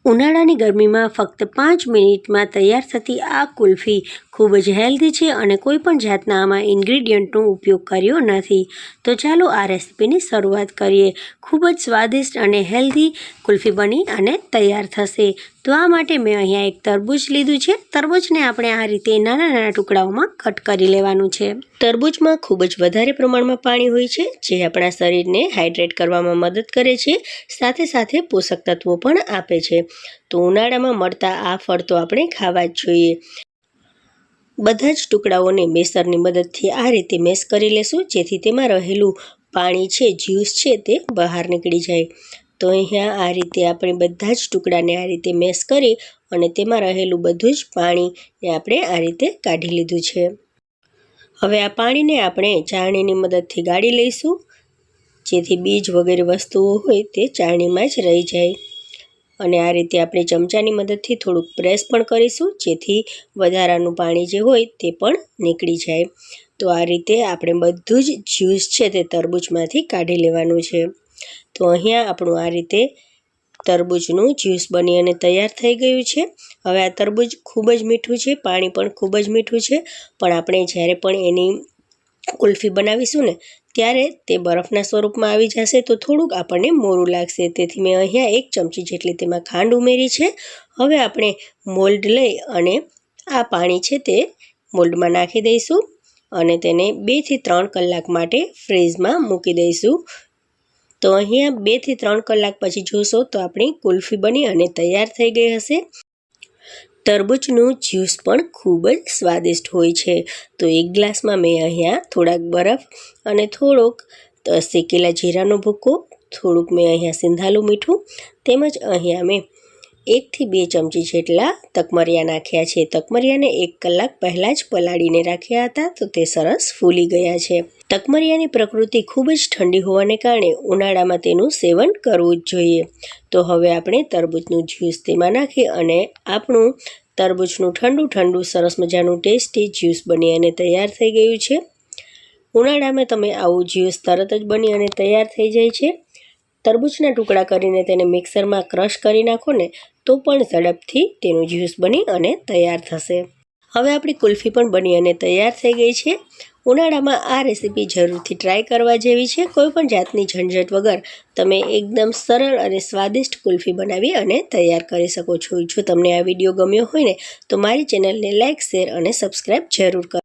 ઉનાળાની ગરમીમાં ફક્ત 5 મિનિટમાં તૈયાર થતી આ કુલ્ફી ખૂબ જ હેલ્ધી છે અને કોઈ પણ જાતના આમાં ઇન્ગ્રીડિયન્ટનો ઉપયોગ કર્યો નથી. તો ચાલો આ રેસીપીની શરૂઆત કરીએ. ખૂબ જ સ્વાદિષ્ટ અને હેલ્ધી કુલ્ફી બની અને તૈયાર થશે. તો આ માટે મેં અહીંયા એક તરબૂચ લીધું છે. તરબૂચને આપણે આ રીતે નાના નાના ટુકડાઓમાં કટ કરી લેવાનું છે. તરબૂચમાં ખૂબ જ વધારે પ્રમાણમાં પાણી હોય છે, જે આપણા શરીરને હાઇડ્રેટ કરવામાં મદદ કરે છે, સાથે સાથે પોષક તત્વો પણ આપે છે. તો ઉનાળામાં મળતા આ ફળ તો આપણે ખાવા જ જોઈએ. બધા જ ટુકડાઓને મેસરની મદદથી આ રીતે મેશ કરી લેશું, જેથી તેમાં રહેલું પાણી છે, જ્યુસ છે, તે બહાર નીકળી જાય. તો અહીંયા આ રીતે આપણે બધા જ ટુકડાને આ રીતે મેશ કરી અને તેમાં રહેલું બધું જ પાણીને આપણે આ રીતે કાઢી લીધું છે. હવે આ પાણીને આપણે ચાળણીની મદદથી ગાળી લઈશું, જેથી બીજ વગેરે વસ્તુઓ હોય તે ચાળણીમાં જ રહી જાય. અને આ રીતે આપણે ચમચાની મદદથી થોડુંક પ્રેસ પણ કરીશું, જેથી વધારાનું પાણી જે હોય તે પણ નીકળી જાય. તો આ રીતે આપણે બધું જ જ્યુસ છે તે તરબૂચમાંથી કાઢી લેવાનું છે. તો અહીંયા આપણું આ રીતે તરબૂચનું જ્યુસ બની અને તૈયાર થઈ ગયું છે. હવે આ તરબૂચ ખૂબ જ મીઠું છે, પાણી પણ ખૂબ જ મીઠું છે, પણ આપણે જ્યારે પણ એની કુલ્ફી બનાવીશું ને ત્યારે તે બરફના સ્વરૂપમાં આવી જશે, તો થોડુંક આપણને મોરું લાગશે. તેથી મેં અહીંયા 1 ચમચી જેટલી તેમાં ખાંડ ઉમેરી છે. હવે આપણે મોલ્ડ લઈ અને આ પાણી છે તે મોલ્ડમાં નાખી દઈશું અને તેને 2 થી 3 કલાક માટે ફ્રીઝમાં મૂકી દઈશું. તો અહીંયા 2 થી 3 કલાક પછી જોશો તો આપણી કુલ્ફી બની અને તૈયાર થઈ ગઈ હશે. તરબૂચનું જ્યુસ પણ ખૂબ જ સ્વાદિષ્ટ હોય છે. તો 1 ગ્લાસમાં મેં અહીંયા થોડાક બરફ અને થોડોક શેકેલા જીરાનો ભૂકો, થોડુંક મેં અહીંયા સિંધાલું મીઠું, તેમજ અહીંયા મેં 1 થી 2 ચમચી જેટલા તકમરિયા નાખ્યા છે. તકમરિયાને 1 કલાક પહેલાં જ પલાળીને રાખ્યા હતા, તો તે સરસ ફૂલી ગયા છે. તકમરિયાની પ્રકૃતિ ખૂબ જ ઠંડી હોવાને કારણે ઉનાળામાં તેનું સેવન કરવું જ જોઈએ. તો હવે આપણે તરબૂચનું જ્યુસ તેમાં નાખી અને આપણું તરબૂચનું ઠંડુ સરસ મજાનું ટેસ્ટી જ્યુસ બની અને તૈયાર થઈ ગયું છે. ઉનાળામાં તમે આવું જ્યુસ તરત જ બની અને તૈયાર થઈ જાય છે. તરબૂચના ટુકડા કરીને તેને મિક્સરમાં ક્રશ કરી નાખો ને તો પણ ઝડપથી તેનું જ્યુસ બની અને તૈયાર થશે. હવે આપણી કુલ્ફી પણ બની અને તૈયાર થઈ ગઈ છે. ઉનાળામાં આ રેસીપી જરૂરથી ટ્રાય કરવા જેવી છે. કોઈ પણ જાતની ઝંઝટ વગર તમે એકદમ સરળ અને સ્વાદિષ્ટ કુલ્ફી બનાવી અને તૈયાર કરી શકો છો. જો તમને આ વિડીયો ગમ્યો હોય ને તો મારી ચેનલને લાઇક, શેર અને સબસ્ક્રાઈબ જરૂર કરો.